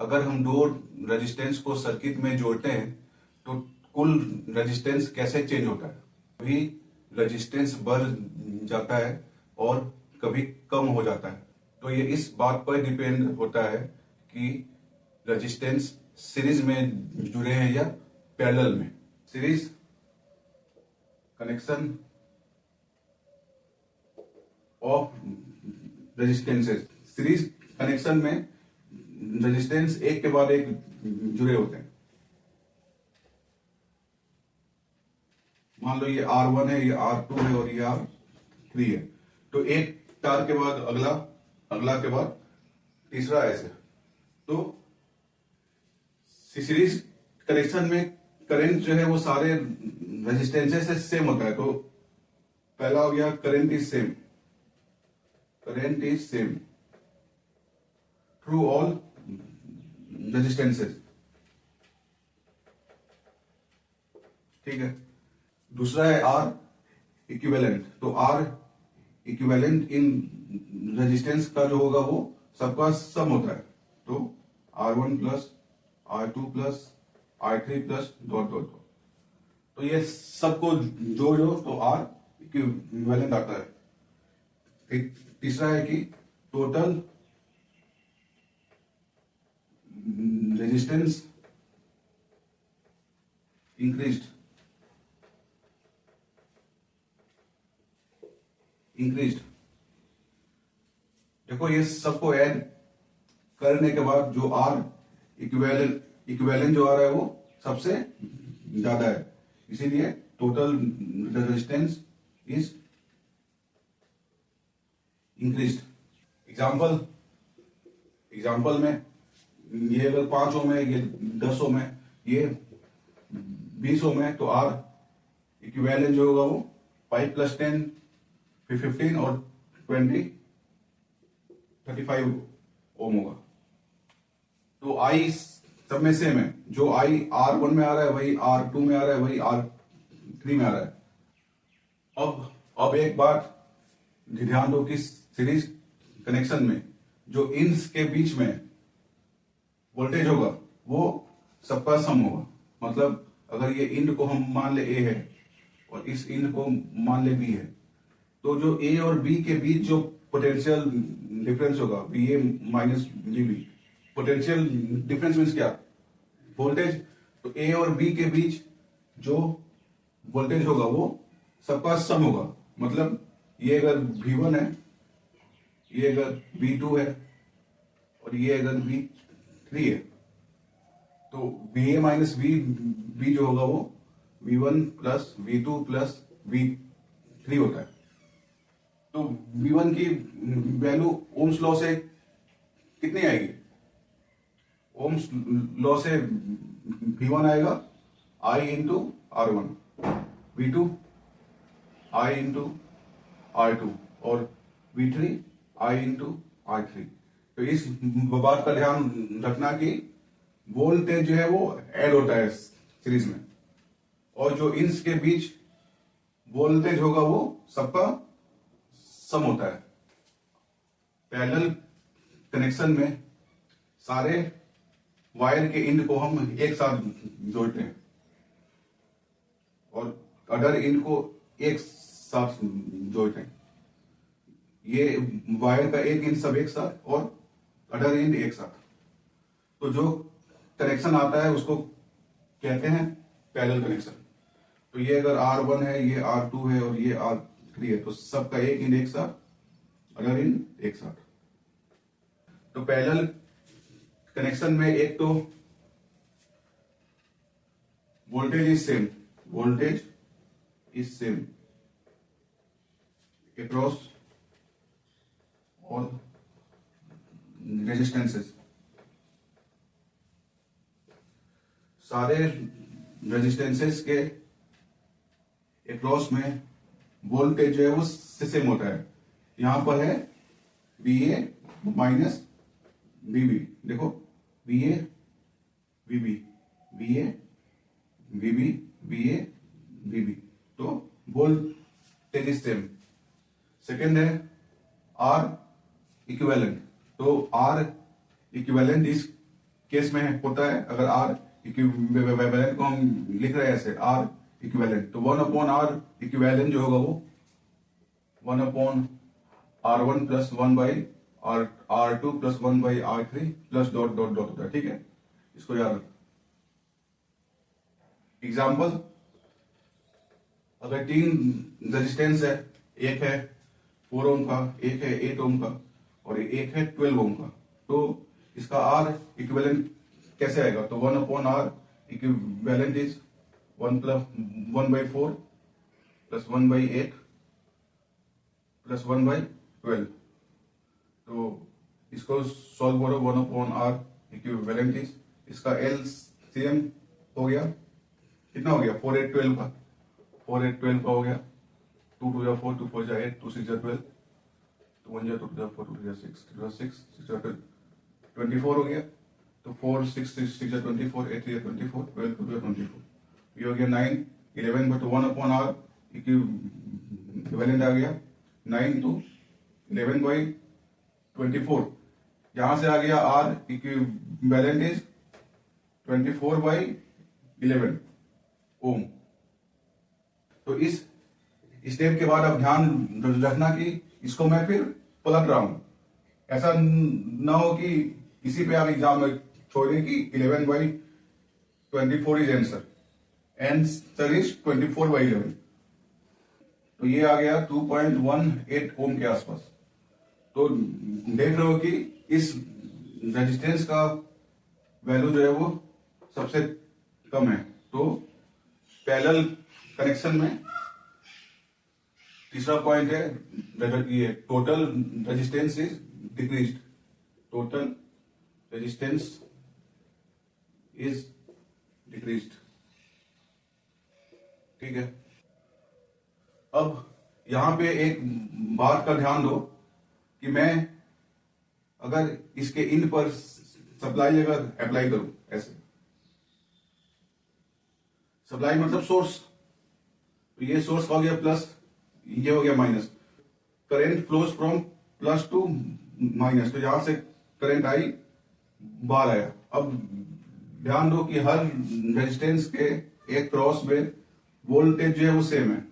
अगर हम दो रेजिस्टेंस को सर्किट में जोड़ते हैं तो कुल रेजिस्टेंस कैसे चेंज होता है। कभी रेजिस्टेंस बढ़ जाता है और कभी कम हो जाता है। तो ये इस बात पर डिपेंड होता है कि रेजिस्टेंस सीरीज में जुड़े हैं या पैरेलल में। Series connection of resistances. Series connection में रेजिस्टेंस एक के बाद एक जुड़े होते हैं। मान लो ये R1 है, ये R2 है और ये R3 है। तो एक तार के बाद अगला, अगला के बाद तीसरा, ऐसे। तो सीरीज कनेक्शन में करंट जो है वो सारे रेजिस्टेंसेस से सेम होता है। तो पहला हो गया current is same, current is same through all resistances. ठीक है। दूसरा है R इक्विवेलेंट। तो R इक्विवेलेंट इन रेजिस्टेंस का जो होगा वो सबका सम होता है। तो R1 plus R2 plus R3 plus dot dot. तो ये सबको जोड़ो तो R इक्विवेलेंट आता है। तीसरा है कि टोटल रेजिस्टेंस इंक्रीज्ड, देखो ये सबको ऐड करने के बाद जो R इक्विवेलेंट जो आ रहा है वो सबसे ज्यादा है, इसीलिए total resistance is increased. Example में ये अगर 5 ओम है, ये 10 ओम है, ये 20 ओम है, तो R इक्विवेलेंट जो होगा वो 5 प्लस 10 फिर 15 और 20 35 ओम होगा। तो I सब में सेम है। जो I R1 में आ रहा है वही R2 में आ रहा है, वही R3 में आ रहा है। अब एक बात ध्यान दो कि सीरीज कनेक्शन में जो इन्स के बीच में वोल्टेज होगा वो सबका सम होगा। मतलब अगर ये इंड को हम मान ले A है और इस इंड को मान ले B है, तो जो A और B के बीच जो पोटेंशियल डिफरेंस होगा VA minus VB, potential difference means क्या, वोल्टेज। तो A और B के बीच जो वोल्टेज होगा वो सबका सम होगा। मतलब ये अगर V1 है, ये अगर V2 है और ये अगर V3 है, तो VA माइनस VB जो होगा वो V1 plus V2 plus V3 होता है। तो V1 की वैल्यू ओम्स लॉ से कितनी आएगी? ओम्स लॉ से V1 आएगा I into R1, V2 I into R2 और V3 I इंटू R3। तो इस बात का ध्यान रखना कि वोल्टेज जो है वो ऐड होता है सीरीज में, और जो इन्स के बीच वोल्टेज होगा वो सबका सम होता है। पैरेलल कनेक्शन में सारे वायर के इंड को हम एक साथ जोड़ते हैं और अदर इंड को एक साथ जोड़ते हैं। ये वायर का एक इंड सब एक साथ और अदर इंड एक साथ। तो जो कनेक्शन आता है उसको कहते हैं पैरेलल कनेक्शन। तो ये अगर R1 है, ये R2 है और ये R3 है, तो सबका एक इंड एक साथ, अदर इंड एक साथ। तो पैरेलल कनेक्शन में एक तो voltage is same, voltage is same across all resistances. सारे रेजिस्टेंसेस के अक्रॉस में वोल्टेज जो है वो सेम होता है। यहां पर है VA माइनस VB। देखो VA VB, VA VB, VA VB, तो वोल्टेज इज सेम। सेकेंड है R इक्विवेलेंट। तो R इक्विवेलेंट इज केस में होता है, अगर आर इक्विवेलेंट को हम लिख रहे हैं ऐसे आर इक्विवेलेंट, तो 1/r इक्विवेलेंट जो होगा वो 1/r1 plus 1/r2 plus 1/r3 plus dot dot dot होता है। ठीक है, इसको याद रखो। एग्जाम्पल, अगर 3 रेजिस्टेंस है, एक है 4 ओम का, एक है 8 ओम का और एक है 12 ओम का, तो इसका आर इक्विवेलेंट कैसे आएगा? तो 1/r equivalent is 1/4 plus 1/8 plus 1/12। तो इसको सॉल्व करो, 1/r इक्विवेलेंट इज, इसका एलसीएम हो गया, कितना हो गया? 4 8 12 का, 4 8 12 का हो गया, 2 2 4 2 4 8 2 6 12, 2 1 2 2 4 2 6 2 6 6 12 24 हो गया। तो 4 6 6 6 24, 8 3 24, 12 2 24, ये हो गया 9 11, बट 1/r इक्विवेलेंट आ गया 9 to 11/24। यहां से आ गया आर इक्विवेलेंट इज 24/11 ओम। तो इस स्टेप के बाद अब ध्यान रखना कि इसको मैं फिर पलट रहा हूं, ऐसा ना हो कि इसी पे आप एग्जाम में छोड़ें कि 11/24 इज आंसर इज 24/11। तो ये आ गया 2.18 ओम के आसपास। तो देख रहे हो कि इस रेजिस्टेंस का वैल्यू जो है वो सबसे कम है। तो पैरेलल कनेक्शन में तीसरा पॉइंट है, ये total resistance is decreased, total resistance is decreased. ठीक है, अब यहां पे एक बात का ध्यान दो कि मैं अगर इसके इन पर सप्लाई अगर अप्लाई करूं, ऐसे सप्लाई मतलब सोर्स, तो ये सोर्स हो गया प्लस, ये हो गया minus, current flows from plus two minus, तो यहां से करंट आई बाहर आया। अब ध्यान दो कि हर रेजिस्टेंस के एक क्रॉस में वोल्टेज जो है वो सेम है।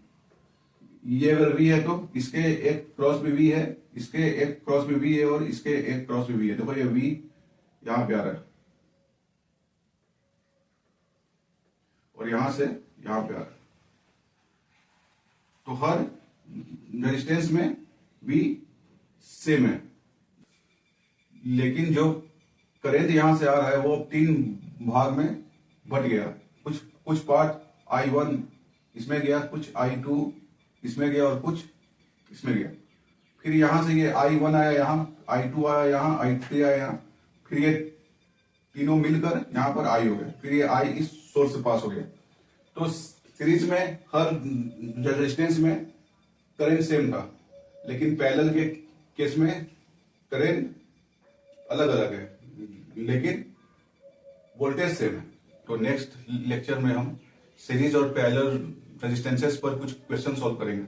ये अगर V है तो इसके एक क्रॉस भी V है, इसके एक क्रॉस भी V है और इसके एक क्रॉस भी V है। देखो ये V यहां पे आ रहा है और यहां से यहां पे आ रहा है, तो हर रेजिस्टेंस में V सेम है। लेकिन जो करंट यहां से आ रहा है वो 3 भाग में बट गया, कुछ पार्ट I1 इसमें गया, कुछ I2 इसमें गया और कुछ इसमें गया। फिर यहां से ये I1 आया यहां, I2 आया यहां, I3 आया यहां, फिर ये तीनों मिलकर यहां पर I हो गया, फिर ये I इस सोर्स से पास हो गया। तो सीरीज में हर रेजिस्टेंस में करंट सेम था, लेकिन पैरेलल के केस में करंट अलग अलग है लेकिन वोल्टेज सेम है। तो नेक्स्ट लेक्चर में हम सीरीज और पैरेलल रेजिस्टेंसेस पर कुछ क्वेश्चन सॉल्व करेंगे।